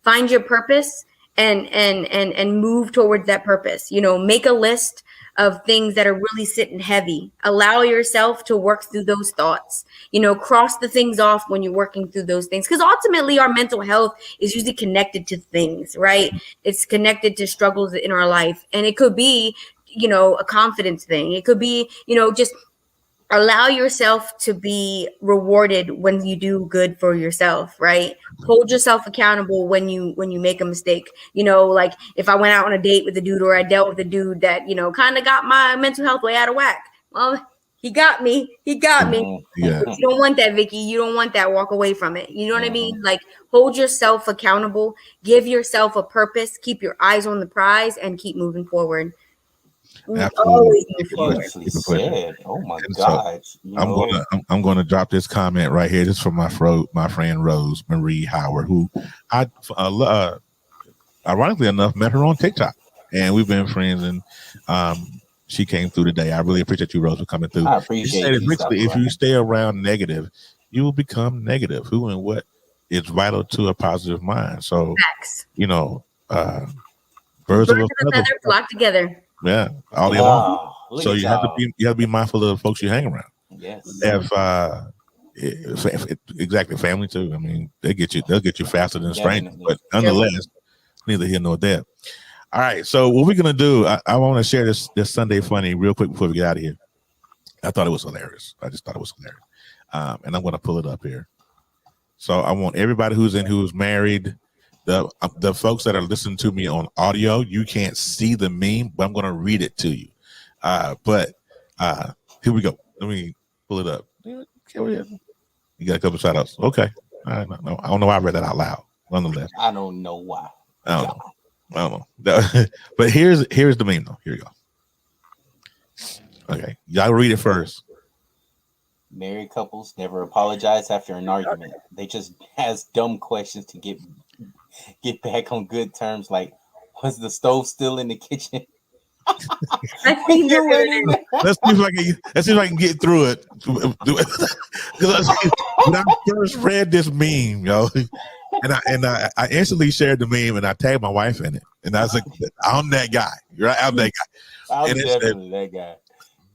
Find your purpose, and move towards that purpose. Make a list of things that are really sitting heavy. Allow yourself to work through those thoughts. Cross the things off when you're working through those things, because ultimately our mental health is usually connected to things, right? It's connected to struggles in our life, and it could be a confidence thing. It could be just allow yourself to be rewarded when you do good for yourself, right? Hold yourself accountable when you make a mistake. Like if I went out on a date with a dude, or I dealt with a dude that kind of got my mental health way out of whack, well, he got me. yeah. But you don't want that, Vicky. You don't want that. Walk away from it. You know what I mean? Like, hold yourself accountable, give yourself a purpose, keep your eyes on the prize, and keep moving forward. Absolutely. Beautifully said. Oh my And God! I'm gonna drop this comment right here. This is from my friend Rose Marie Howard, who I ironically enough met her on TikTok, and we've been friends. And she came through today. I really appreciate you, Rose, for coming through. I appreciate you. Basically, if you stay around negative, you will become negative. Who and what is vital to a positive mind. So, Facts. birds of a feather flock together. Yeah, all the above. So you have to be mindful of the folks you hang around. Yes. Exactly, family too. I mean, they'll get you faster than strangers. But nonetheless, neither here nor there. All right. So what we're gonna do? I want to share this Sunday funny real quick before we get out of here. I thought it was hilarious. I just thought it was hilarious. And I'm gonna pull it up here. So I want everybody who's married. The folks that are listening to me on audio, you can't see the meme, but I'm going to read it to you. But here we go. Let me pull it up. You got a couple shout outs. Okay. I don't know why I read that out loud. Nonetheless, I don't know why. I don't know. But here's the meme though. Here you go. Okay, y'all read it first. Married couples never apologize after an argument. They just ask dumb questions to get back on good terms, like, was the stove still in the kitchen? Let's see if I can get through it. Because when I first read this meme, and I instantly shared the meme, and I tagged my wife in it, and I was like, I'm that guy, right? I'm that guy. I'm definitely that guy.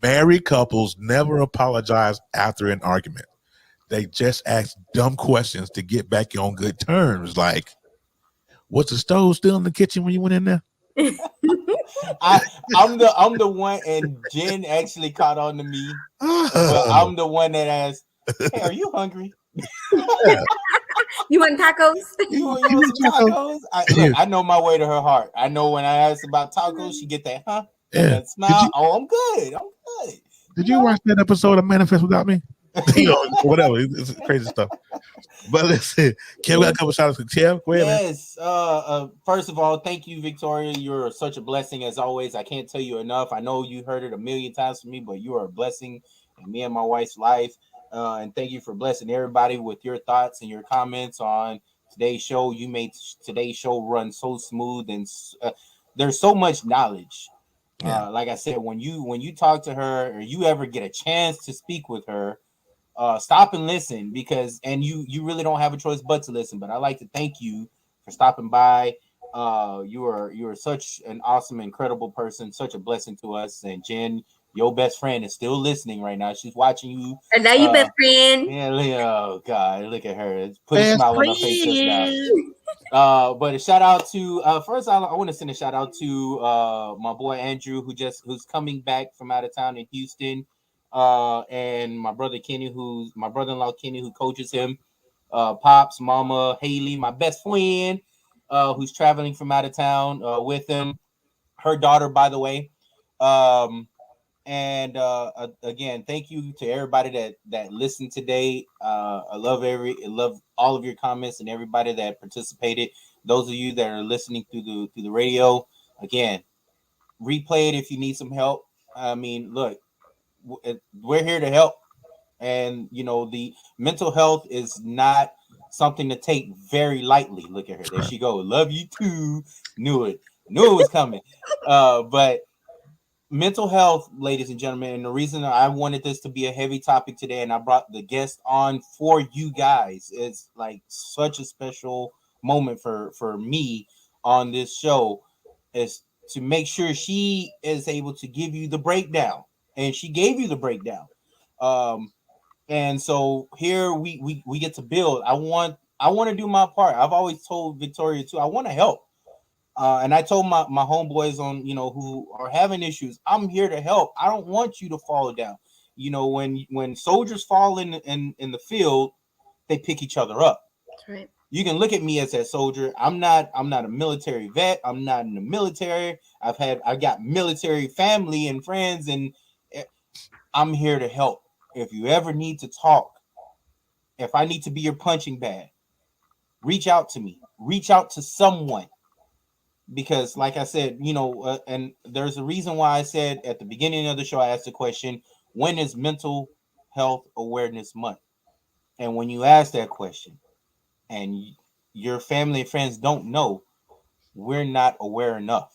Married couples never apologize after an argument. They just ask dumb questions to get back on good terms, like, was the stove still in the kitchen when you went in there? I'm the one, and Jen actually caught on to me. But I'm the one that asked, "Hey, are you hungry? You want tacos? You want some tacos?" I know my way to her heart. I know when I ask about tacos, she get that, huh? Yeah. That smile. I'm good. Did you watch that episode of Manifest Without Me? Whatever. It's crazy stuff. But listen, Kev got a couple shout outs to Kev. Go ahead, yes. First of all, thank you, Victoria. You're such a blessing as always. I can't tell you enough. I know you heard it a million times from me, but you are a blessing in me and my wife's life. And thank you for blessing everybody with your thoughts and your comments on today's show. You made today's show run so smooth, and there's so much knowledge. Yeah. Like I said, when you talk to her, or you ever get a chance to speak with her, stop and listen, because you really don't have a choice but to listen. But I like to thank you for stopping by. You are such an awesome, incredible person, such a blessing to us. And Jen, your best friend, is still listening right now. She's watching you. And now your best friend. Yeah, oh God, look at her. Put a smile on her face just now. But a shout out to first I want to send a shout out to my boy Andrew, who's coming back from out of town in Houston. And my brother-in-law Kenny, who coaches him, Pops, Mama, Haley, my best friend, who's traveling from out of town with him, her daughter, by the way. And again, thank you to everybody that listened today. I love all of your comments and everybody that participated. Those of you that are listening through the radio, again, replay it if you need some help. I mean, look, we're here to help. And the mental health is not something to take very lightly. Look at her, there she go. Love you too. Knew it was coming. But mental health, ladies and gentlemen, and the reason I wanted this to be a heavy topic today, and I brought the guest on for you guys, it's like such a special moment for me on this show, is to make sure she is able to give you the breakdown, and she gave you the breakdown. And so here we get to build. I want to do my part. I've always told Victoria too, I want to help. And I told my homeboys on, who are having issues, I'm here to help. I don't want you to fall down. When soldiers fall in the field, they pick each other up. That's right. You can look at me as that soldier. I'm not a military vet. I'm not in the military. I got military family and friends, and I'm here to help. If you ever need to talk, if I need to be your punching bag, reach out to me. Reach out to someone. Because like I said, and there's a reason why I said at the beginning of the show, I asked the question, when is Mental Health Awareness Month? And when you ask that question and your family and friends don't know, we're not aware enough.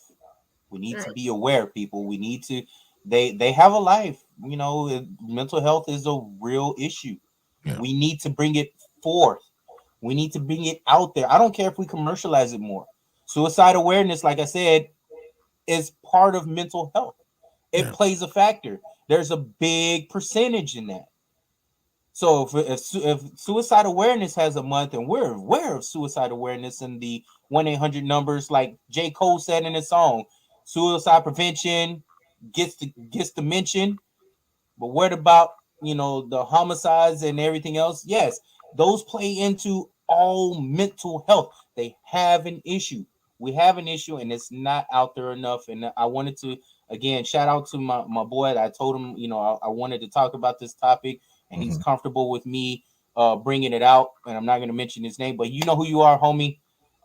We need to be aware, people. We need to, they have a life. Mental health is a real issue. Yeah. We need to bring it forth. We need to bring it out there. I don't care if we commercialize it more. Suicide awareness, like I said, is part of mental health. It plays a factor. There's a big percentage in that. So if suicide awareness has a month, and we're aware of suicide awareness in the 1-800 numbers, like J. Cole said in his song, suicide prevention gets the mention. But what about, the homicides and everything else? Yes, those play into all mental health. They have an issue. We have an issue, and it's not out there enough. And I wanted to, again, shout out to my boy. I told him, I wanted to talk about this topic, and he's comfortable with me bringing it out. And I'm not going to mention his name, but you know who you are, homie.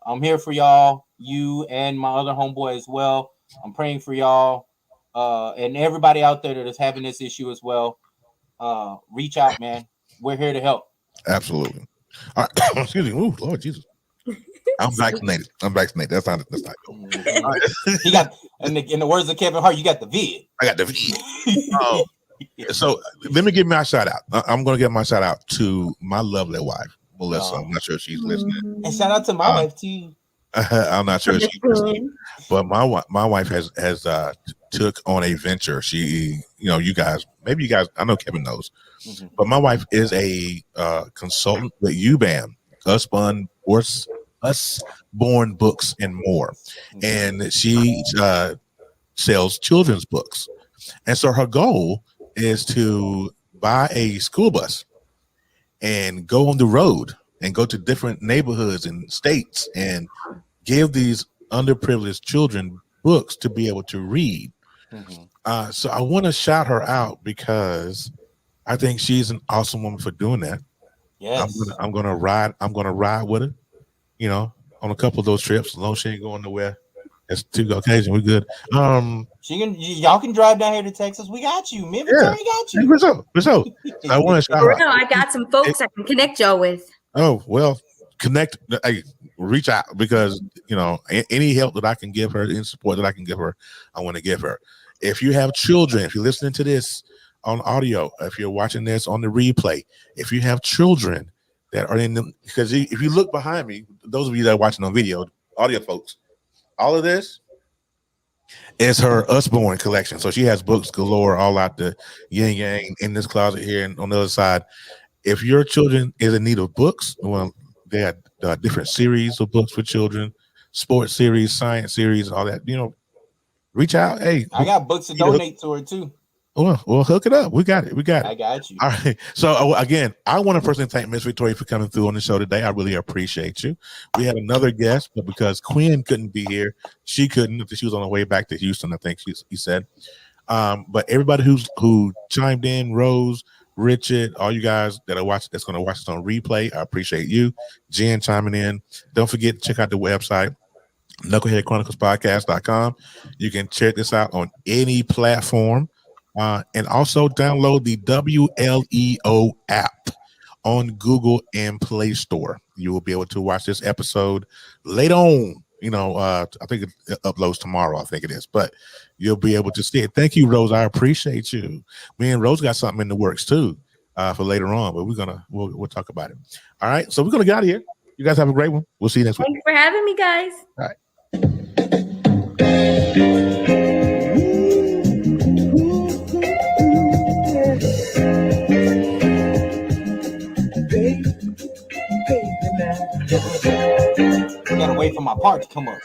I'm here for y'all, you and my other homeboy as well. I'm praying for y'all and everybody out there that is having this issue as well. Reach out, man. We're here to help. Absolutely. All right. Excuse me. Ooh, Lord Jesus. I'm vaccinated. That's not good. He got, in the words of Kevin Hart, you got the vid. I got the vid. So let me give my shout out. I'm going to give my shout out to my lovely wife, Melissa. I'm not sure if she's listening. And shout out to my wife too. I'm not sure if she's listening, but my wife has took on a venture. She, you guys, I know Kevin knows, but my wife is a consultant with UBAM, Usborn Books and more, and she sells children's books. And so her goal is to buy a school bus and go on the road and go to different neighborhoods and states and give these underprivileged children books to be able to read. So I want to shout her out because I think she's an awesome woman for doing that. Yes. I'm gonna ride with her, on a couple of those trips, as long as she ain't going nowhere. That's two occasions. We're good. Y'all can drive down here to Texas. We got you. Me and Victoria got you. For sure. So I want to shout out. I got some folks I can connect y'all with. Oh, well, connect. Hey, reach out, because any help that I can give her, any support that I can give her, I want to give her. If you have children, if you're listening to this on audio, if you're watching this on the replay, if you have children that are in them, because if you look behind me, those of you that are watching on video, audio folks, all of this is her Usborn collection. So she has books galore all out the yin yang in this closet here, and on the other side. If your children is in need of books, well, they have different series of books for children, sports series, science series, all that. Reach out. Hey, I got books to donate to her too. Well, hook it up. We got it. I got you. All right. So again, I want to personally thank Miss Victoria for coming through on the show today. I really appreciate you. We had another guest, but because Quinn couldn't be here, she couldn't. She was on her way back to Houston, I think he said. But everybody who chimed in, Rose, Richard, all you guys that are watching, that's going to watch this on replay, I appreciate you. Jen chiming in. Don't forget to check out the website, knuckleheadchroniclespodcast.com. You can check this out on any platform. And also download the WLEO app on Google and Play Store. You will be able to watch this episode later on. I think it uploads tomorrow. I think it is, but you'll be able to see it. Thank you, Rose. I appreciate you. Me and Rose got something in the works too for later on, but we'll talk about it. All right, so we're gonna get out of here. You guys have a great one. We'll see you next week. Thanks for having me, guys. All right. I gotta wait for my part to come up.